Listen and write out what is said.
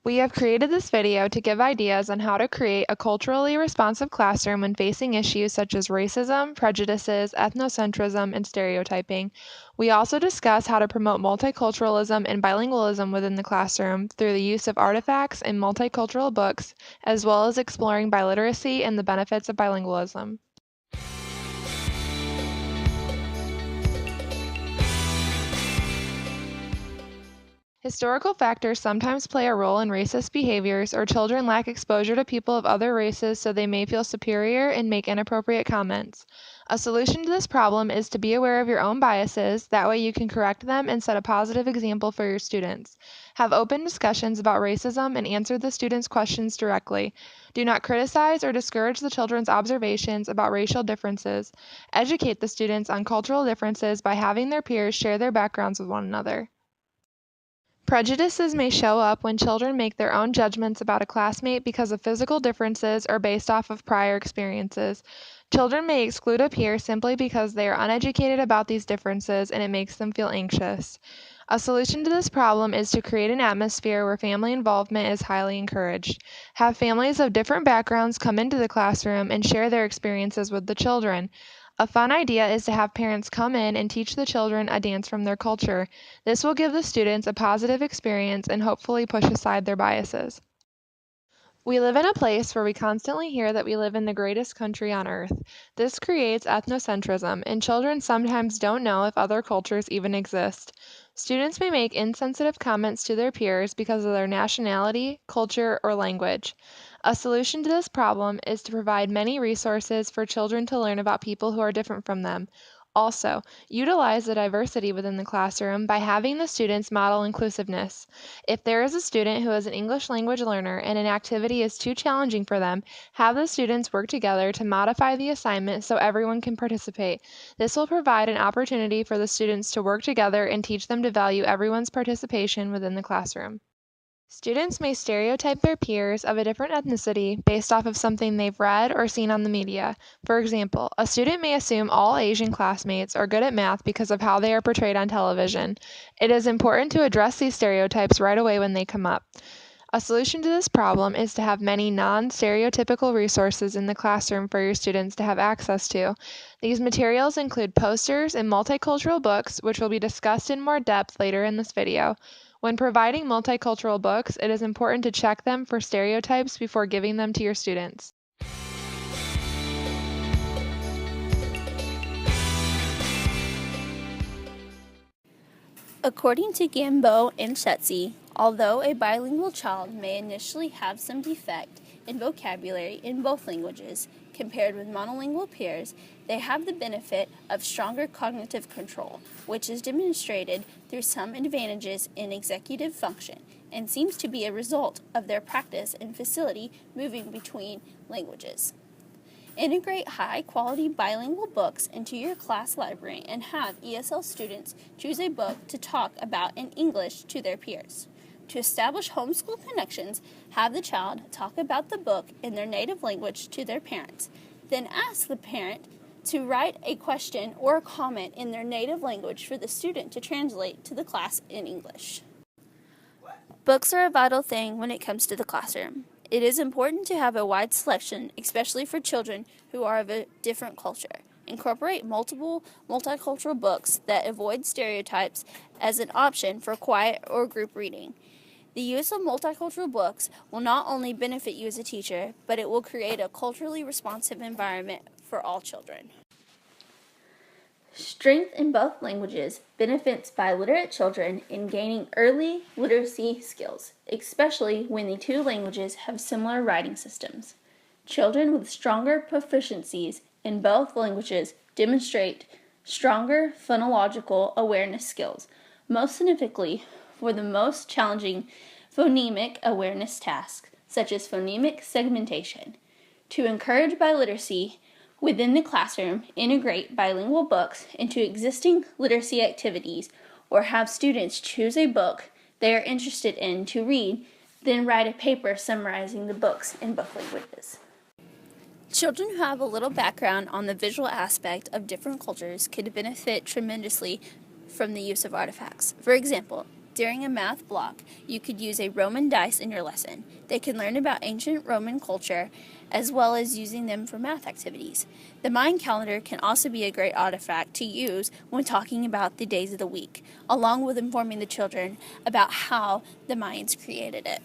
We have created this video to give ideas on how to create a culturally responsive classroom when facing issues such as racism, prejudices, ethnocentrism, and stereotyping. We also discuss how to promote multiculturalism and bilingualism within the classroom through the use of artifacts and multicultural books, as well as exploring biliteracy and the benefits of bilingualism. Historical factors sometimes play a role in racist behaviors, or children lack exposure to people of other races so they may feel superior and make inappropriate comments. A solution to this problem is to be aware of your own biases, that way you can correct them and set a positive example for your students. Have open discussions about racism and answer the students' questions directly. Do not criticize or discourage the children's observations about racial differences. Educate the students on cultural differences by having their peers share their backgrounds with one another. Prejudices may show up when children make their own judgments about a classmate because of physical differences or based off of prior experiences. Children may exclude a peer simply because they are uneducated about these differences and it makes them feel anxious. A solution to this problem is to create an atmosphere where family involvement is highly encouraged. Have families of different backgrounds come into the classroom and share their experiences with the children. A fun idea is to have parents come in and teach the children a dance from their culture. This will give the students a positive experience and hopefully push aside their biases. We live in a place where we constantly hear that we live in the greatest country on earth. This creates ethnocentrism, and children sometimes don't know if other cultures even exist. Students may make insensitive comments to their peers because of their nationality, culture, or language. A solution to this problem is to provide many resources for children to learn about people who are different from them. Also, utilize the diversity within the classroom by having the students model inclusiveness. If there is a student who is an English language learner and an activity is too challenging for them, have the students work together to modify the assignment so everyone can participate. This will provide an opportunity for the students to work together and teach them to value everyone's participation within the classroom. Students may stereotype their peers of a different ethnicity based off of something they've read or seen on the media. For example, a student may assume all Asian classmates are good at math because of how they are portrayed on television. It is important to address these stereotypes right away when they come up. A solution to this problem is to have many non-stereotypical resources in the classroom for your students to have access to. These materials include posters and multicultural books, which will be discussed in more depth later in this video. When providing multicultural books, it is important to check them for stereotypes before giving them to your students. According to Gambo and Shetzi, although a bilingual child may initially have some defect in vocabulary in both languages, compared with monolingual peers, they have the benefit of stronger cognitive control, which is demonstrated through some advantages in executive function and seems to be a result of their practice and facility moving between languages. Integrate high-quality bilingual books into your class library and have ESL students choose a book to talk about in English to their peers. To establish homeschool connections, have the child talk about the book in their native language to their parents. Then ask the parent to write a question or a comment in their native language for the student to translate to the class in English. Books are a vital thing when it comes to the classroom. It is important to have a wide selection, especially for children who are of a different culture. Incorporate multicultural books that avoid stereotypes as an option for quiet or group reading. The use of multicultural books will not only benefit you as a teacher, but it will create a culturally responsive environment for all children. Strength in both languages benefits biliterate children in gaining early literacy skills, especially when the two languages have similar writing systems. Children with stronger proficiencies in both languages demonstrate stronger phonological awareness skills, most significantly for the most challenging phonemic awareness tasks, such as phonemic segmentation. To encourage biliteracy within the classroom, integrate bilingual books into existing literacy activities or have students choose a book they are interested in to read, then write a paper summarizing the books in both languages. Children who have a little background on the visual aspect of different cultures could benefit tremendously from the use of artifacts. For example, During a math block, you could use a Roman dice in your lesson. They can learn about ancient Roman culture as well as using them for math activities. The Mayan calendar can also be a great artifact to use when talking about the days of the week, along with informing the children about how the Mayans created it.